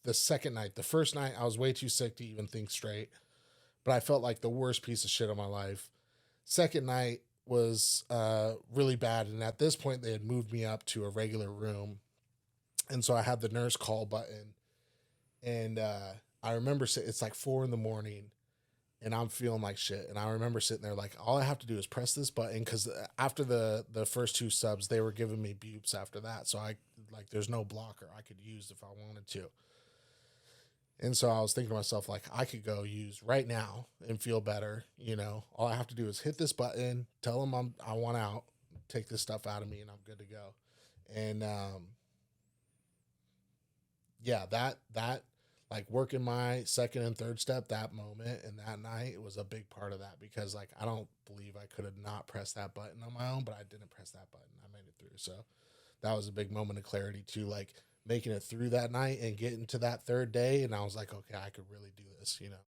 the second night. The first night I was way too sick to even think straight, but I felt like the worst piece of shit of my life. Second night was really bad, and at this point they had moved me up to a regular room, and so I had the nurse call button, and I remember it's like 4 in the morning, and I'm feeling like shit. And I remember sitting there like, all I have to do is press this button, because after the first two subs, they were giving me bupes after that, so I like there's no blocker I could use if I wanted to. And so I was thinking to myself, like, I could go use right now and feel better. All I have to do is hit this button, tell them I want out, take this stuff out of me, and I'm good to go. And yeah, that like working my second and third step, that moment and that night, it was a big part of that, because like I don't believe I could have not pressed that button on my own, but I didn't press that button. I made it through. So that was a big moment of clarity too, like making it through that night and getting to that third day. And I was like, okay, I could really do this.